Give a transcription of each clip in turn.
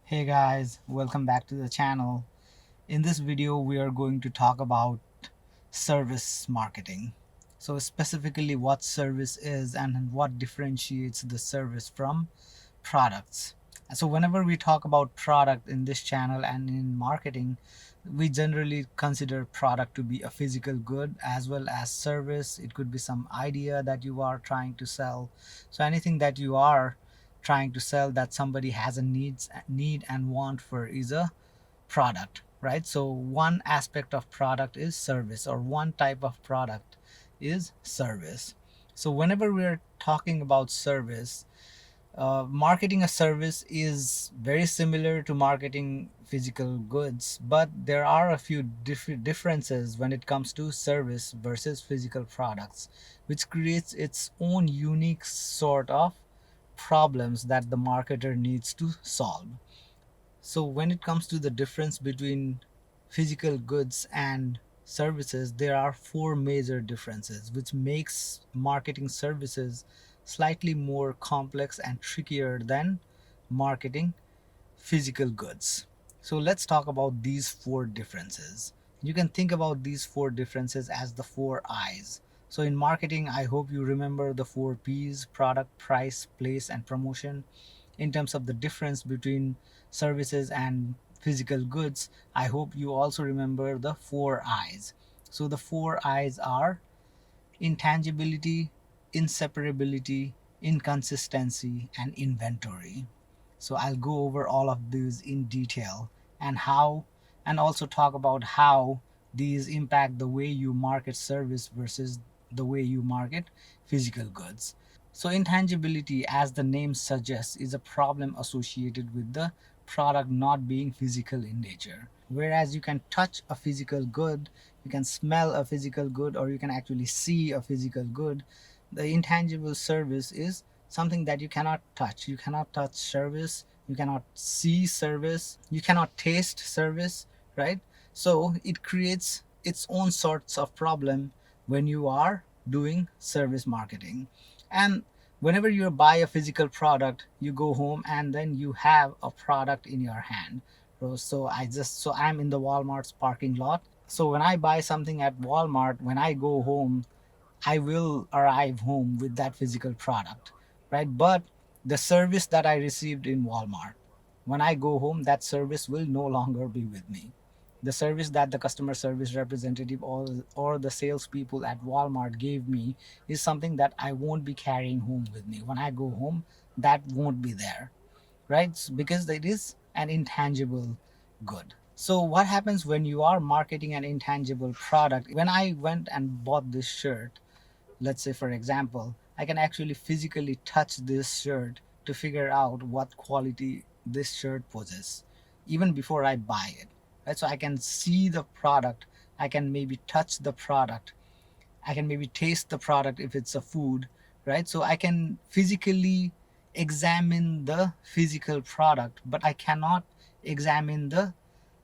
Hey guys, welcome back to the channel. In this video, we are going to talk about service marketing. So specifically what service is and what differentiates the service from products. So whenever we talk about product in this channel and in marketing, we generally consider product to be a physical good as well as service. It could be some idea that you are trying to sell. So anything that you are trying to sell that somebody has a need and want for is a product, right? So one aspect of product is service, or one type of product is service. So whenever we're talking about service, marketing a service is very similar to marketing physical goods, but there are a few differences when it comes to service versus physical products, which creates its own unique sort of problems that the marketer needs to solve. So when it comes to the difference between physical goods and services, there are four major differences, which makes marketing services slightly more complex and trickier than marketing physical goods. So let's talk about these four differences. You can think about these four differences as the four I's. So in marketing, I hope you remember the four P's: product, price, place, and promotion. In terms of the difference between services and physical goods, I hope you also remember the four I's. So the four I's are intangibility, inseparability, inconsistency, and inventory. So I'll go over all of these in detail and how, and also talk about how these impact the way you market service versus the way you market physical goods. So intangibility, as the name suggests, is a problem associated with the product not being physical in nature. Whereas you can touch a physical good, you can smell a physical good, or you can actually see a physical good, the intangible service is something that you cannot touch. You cannot touch service, you cannot see service, you cannot taste service, right? So it creates its own sorts of problem when you are doing service marketing. And whenever you buy a physical product, you go home and then you have a product in your hand. So I'm in the Walmart's parking lot. So when I buy something at Walmart, when I go home, I will arrive home with that physical product, right? But the service that I received in Walmart, when I go home, that service will no longer be with me. The service that the customer service representative or the salespeople at Walmart gave me is something that I won't be carrying home with me. When I go home, that won't be there, right? Because it is an intangible good. So what happens when you are marketing an intangible product? When I went and bought this shirt, let's say for example, I can actually physically touch this shirt to figure out what quality this shirt possesses even before I buy it, right? So I can see the product, I can maybe touch the product, I can maybe taste the product if it's a food, right? So I can physically examine the physical product, but I cannot examine the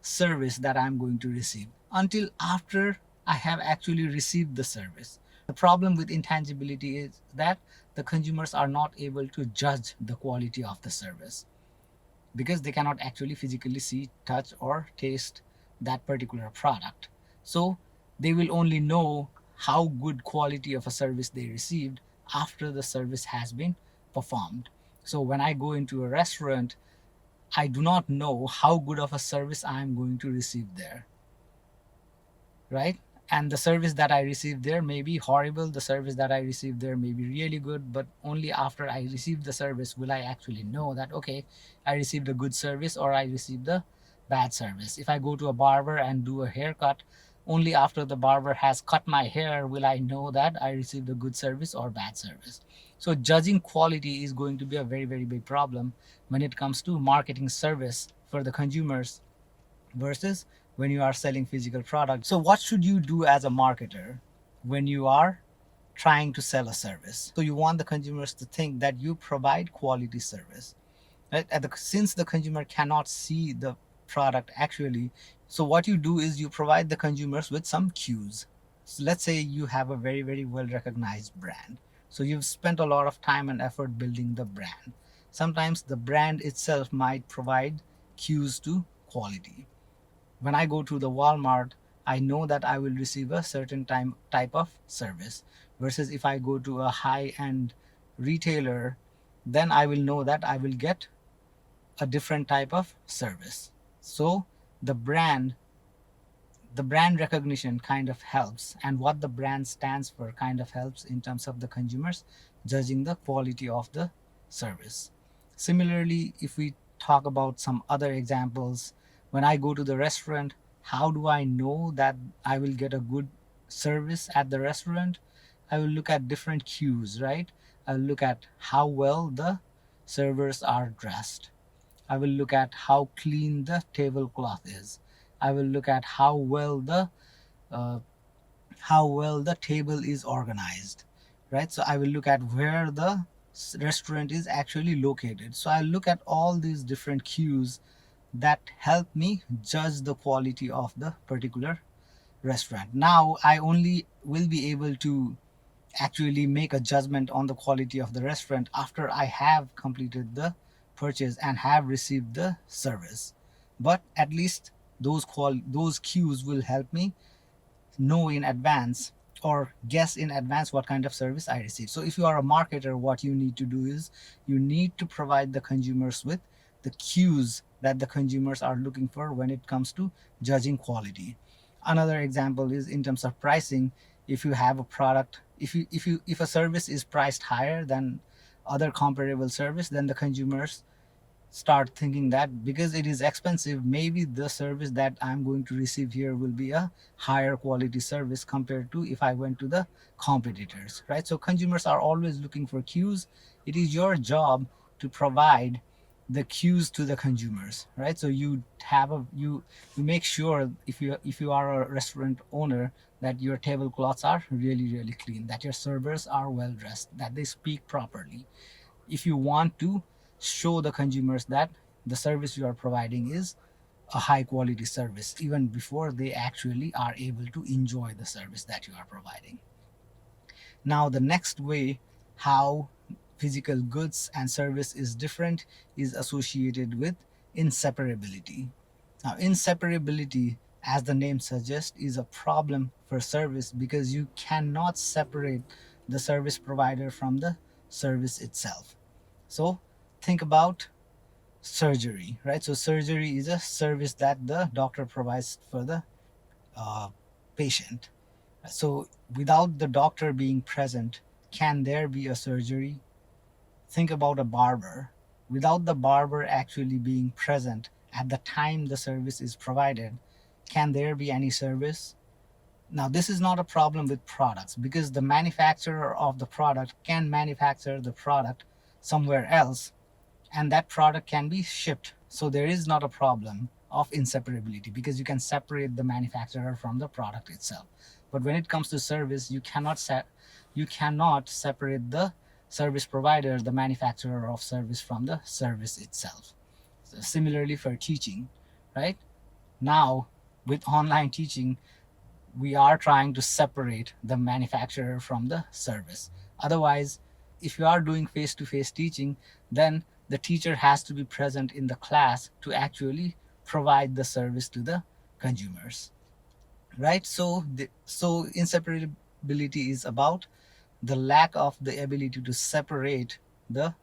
service that I'm going to receive until after I have actually received the service. The problem with intangibility is that the consumers are not able to judge the quality of the service because they cannot actually physically see, touch, or taste that particular product. So they will only know how good quality of a service they received after the service has been performed. So when I go into a restaurant, I do not know how good of a service I am going to receive there, right? And the service that I received there may be horrible, the service that I received there may be really good, but only after I receive the service will I actually know that, okay, I received a good service or I received a bad service. If I go to a barber and do a haircut, only after the barber has cut my hair will I know that I received a good service or bad service. So judging quality is going to be a very, very big problem when it comes to marketing service for the consumers versus when you are selling physical products. So what should you do as a marketer when you are trying to sell a service? So you want the consumers to think that you provide quality service, right? Since the consumer cannot see the product actually, so what you do is you provide the consumers with some cues. So let's say you have a very, very well recognized brand. So you've spent a lot of time and effort building the brand. Sometimes the brand itself might provide cues to quality. When I go to the Walmart, I know that I will receive a certain type of service. Versus if I go to a high end retailer, then I will know that I will get a different type of service. So the brand the brand recognition kind of helps, and what the brand stands for kind of helps in terms of the consumers judging the quality of the service. Similarly, if we talk about some other examples, when I go to the restaurant, how do I know that I will get a good service at the restaurant? I will look at different cues, right? I'll look at how well the servers are dressed. I will look at how clean the tablecloth is. I will look at uh, how well the table is organized, right? So I will look at where the restaurant is actually located. So I look at all these different cues that help me judge the quality of the particular restaurant. Now I only will be able to actually make a judgment on the quality of the restaurant after I have completed the purchase and have received the service. But at least those cues will help me know in advance or guess in advance what kind of service I receive. So if you are a marketer, what you need to do is you need to provide the consumers with the cues that the consumers are looking for when it comes to judging quality. Another example is in terms of pricing. If you have a product, if a service is priced higher than other comparable service, then the consumers start thinking that because it is expensive, maybe the service that I'm going to receive here will be a higher quality service compared to if I went to the competitors, right? So consumers are always looking for cues. It is your job to provide the cues to the consumers, right? So you make sure, if you are a restaurant owner, that your tablecloths are really clean, that your servers are well dressed, that they speak properly. If you want to show the consumers that the service you are providing is a high quality service even before they actually are able to enjoy the service that you are providing. Now the next way how physical goods and service is different is associated with inseparability. Now inseparability, as the name suggests, is a problem for service because you cannot separate the service provider from the service itself. So think about surgery, right? So surgery is a service that the doctor provides for the uh, patient. So without the doctor being present, can there be a surgery? Think about a barber. Without the barber actually being present at the time the service is provided, can there be any service? Now, this is not a problem with products because the manufacturer of the product can manufacture the product somewhere else and that product can be shipped. So there is not a problem of inseparability because you can separate the manufacturer from the product itself. But when it comes to service, you cannot separate the service provider, the manufacturer of service, from the service itself. So similarly for teaching, right? Now with online teaching, we are trying to separate the manufacturer from the service. Otherwise, if you are doing face to face teaching, then the teacher has to be present in the class to actually provide the service to the consumers, right? So inseparability is about the lack of the ability to separate the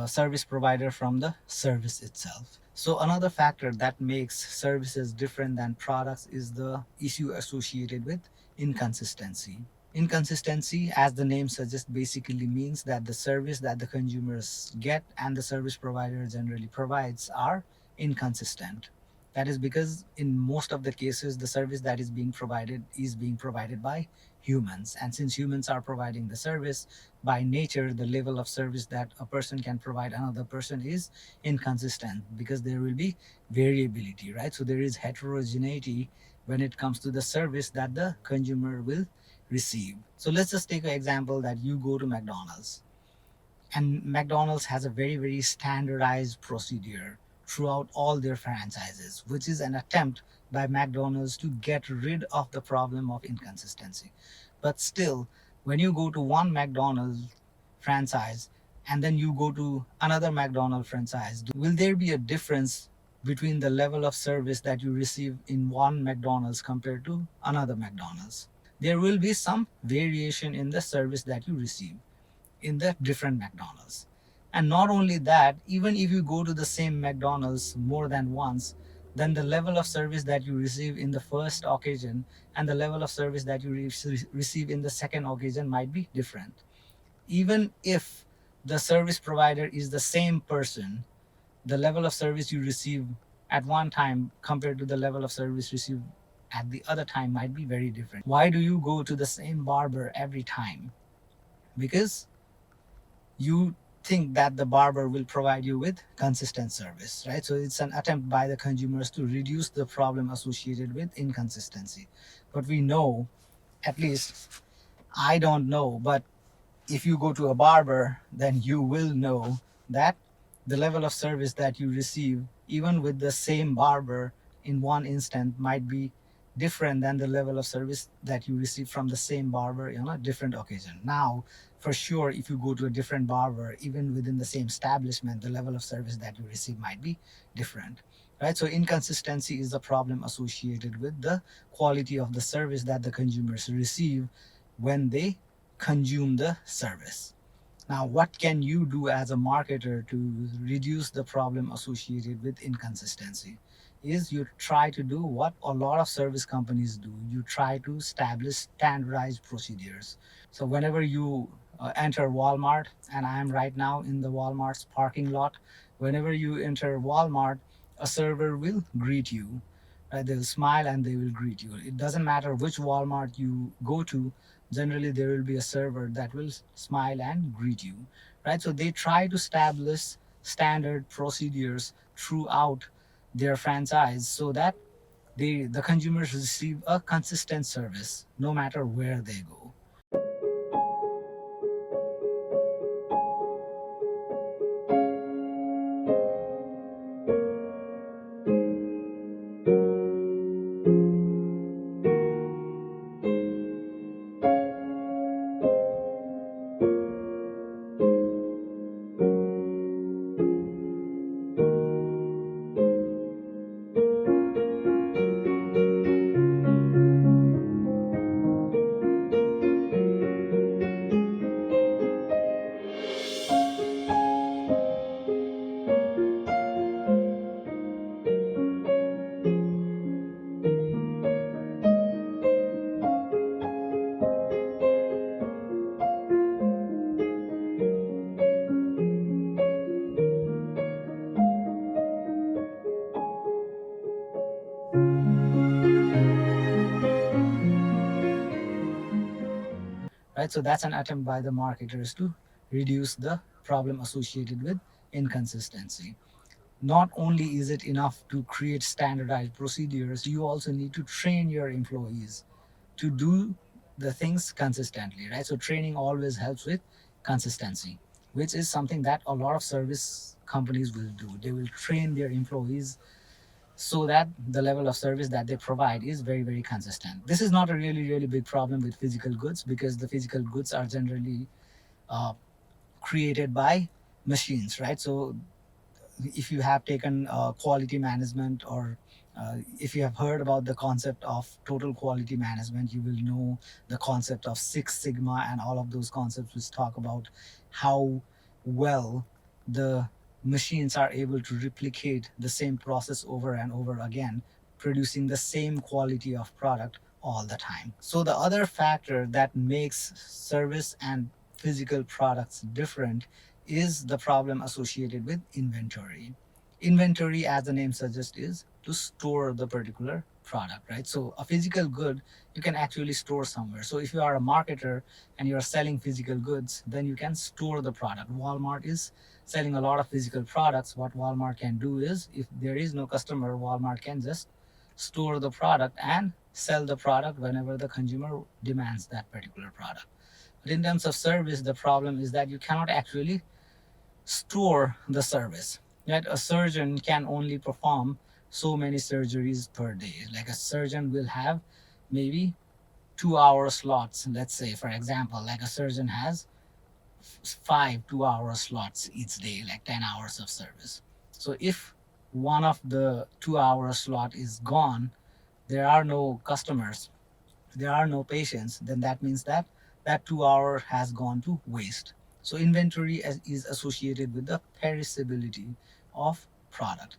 service provider from the service itself. So another factor that makes services different than products is the issue associated with inconsistency. Inconsistency, as the name suggests, basically means that the service that the consumers get and the service provider generally provides are inconsistent. That is because in most of the cases, the service that is being provided by humans. And since humans are providing the service, by nature, the level of service that a person can provide another person is inconsistent because there will be variability, right? So there is heterogeneity when it comes to the service that the consumer will receive. So let's just take an example that you go to McDonald's, and McDonald's has a very standardized procedure throughout all their franchises, which is an attempt by McDonald's to get rid of the problem of inconsistency. But still, when you go to one McDonald's franchise and then you go to another McDonald's franchise, will there be a difference between the level of service that you receive in one McDonald's compared to another McDonald's? There will be some variation in the service that you receive in the different McDonald's. And not only that, even if you go to the same McDonald's more than once, then the level of service that you receive in the first occasion and the level of service that you receive in the second occasion might be different. Even if the service provider is the same person, the level of service you receive at one time compared to the level of service received at the other time might be very different. Why do you go to the same barber every time? Because you think that the barber will provide you with consistent service, right? So it's an attempt by the consumers to reduce the problem associated with inconsistency. But we know, at least I don't know, but if you go to a barber, then you will know that the level of service that you receive, even with the same barber in one instant, might be different than the level of service that you receive from the same barber on a different occasion. Now, for sure, if you go to a different barber, even within the same establishment, the level of service that you receive might be different. Right? So inconsistency is the problem associated with the quality of the service that the consumers receive when they consume the service. Now, what can you do as a marketer to reduce the problem associated with inconsistency? Is you try to do what a lot of service companies do. You try to establish standardized procedures. So whenever you enter Walmart, and I am right now in the Walmart's parking lot, whenever you enter Walmart, a server will greet you. Right? They'll smile and they will greet you. It doesn't matter which Walmart you go to, generally there will be a server that will smile and greet you, right? So they try to establish standard procedures throughout their franchise so that the consumers receive a consistent service no matter where they go. Right, so that's an attempt by the marketers to reduce the problem associated with inconsistency. Not only is it enough to create standardized procedures, you also need to train your employees to do the things consistently, right? So training always helps with consistency, which is something that a lot of service companies will do. They will train their employees so that the level of service that they provide is very, very consistent. This is not a really, really big problem with physical goods because the physical goods are generally uh, created by machines, right? So if you have taken quality management, or if you have heard about the concept of total quality management, you will know the concept of Six Sigma and all of those concepts which talk about how well the machines are able to replicate the same process over and over again, producing the same quality of product all the time. So the other factor that makes service and physical products different is the problem associated with inventory. Inventory, as the name suggests, is to store the particular product, right? So a physical good you can actually store somewhere. So if you are a marketer and you're selling physical goods, then you can store the product. Walmart is selling a lot of physical products. What Walmart can do is, if there is no customer, Walmart can just store the product and sell the product whenever the consumer demands that particular product. But in terms of service, the problem is that you cannot actually store the service. Right? A surgeon can only perform so many surgeries per day. Like a surgeon will have maybe 2 hour slots, let's say, for example, like a surgeon has 5 2 hour slots each day, like 10 hours of service. So if one of the 2 hour slot is gone, there are no customers, there are no patients, then that means that that 2 hour has gone to waste. So inventory is associated with the perishability of product.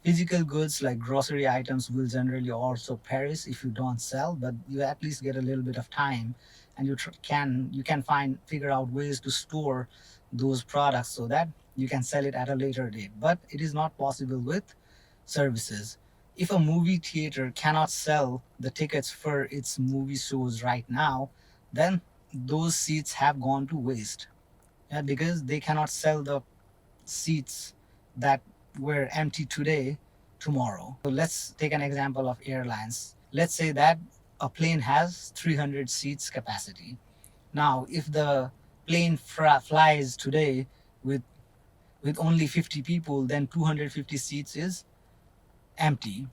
Physical goods like grocery items will generally also perish if you don't sell, but you at least get a little bit of time, and you can figure out ways to store those products so that you can sell it at a later date. But it is not possible with services. If a movie theater cannot sell the tickets for its movie shows right now, then those seats have gone to waste. Yeah, because they cannot sell the seats that were empty today tomorrow. So let's take an example of airlines. Let's say that a plane has 300 seats capacity. Now, if the plane flies today with only 50 people, then 250 seats is empty.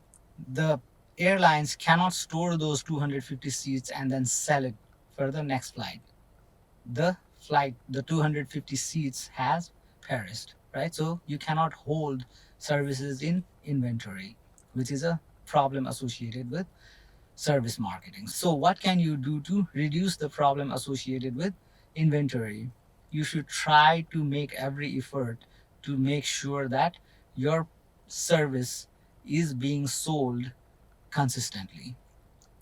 The airlines cannot store those 250 seats and then sell it for the next flight. The 250 seats has perished, right? So you cannot hold services in inventory, which is a problem associated with service marketing. So what can you do to reduce the problem associated with inventory? You should try to make every effort to make sure that your service is being sold consistently,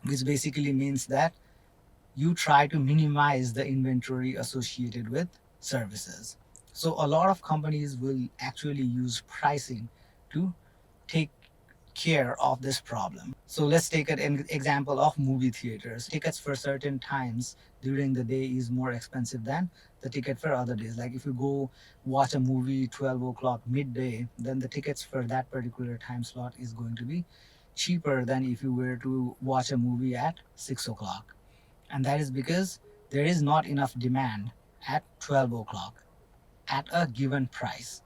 which basically means that you try to minimize the inventory associated with services. So a lot of companies will actually use pricing to take care of this problem. So let's take an example of movie theaters. Tickets for certain times during the day is more expensive than the ticket for other days. Like if you go watch a movie 12 o'clock midday, then the tickets for that particular time slot is going to be cheaper than if you were to watch a movie at 6 o'clock. And that is because there is not enough demand at 12 o'clock at a given price,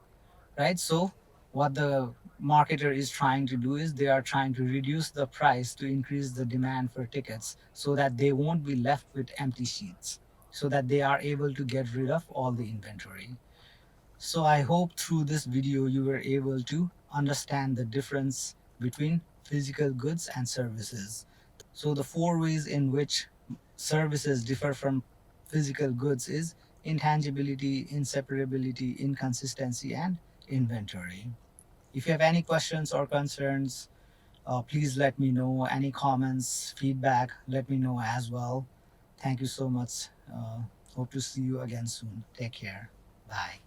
right? So what the marketer is trying to do is they are trying to reduce the price to increase the demand for tickets so that they won't be left with empty sheets, so that they are able to get rid of all the inventory. So I hope through this video you were able to understand the difference between physical goods and services. So the four ways in which services differ from physical goods is intangibility, inseparability, inconsistency, and inventory. If you have any questions or concerns, please let me know. Any comments, feedback, let me know as well. Thank you so much. Hope to see you again soon. Take care. Bye.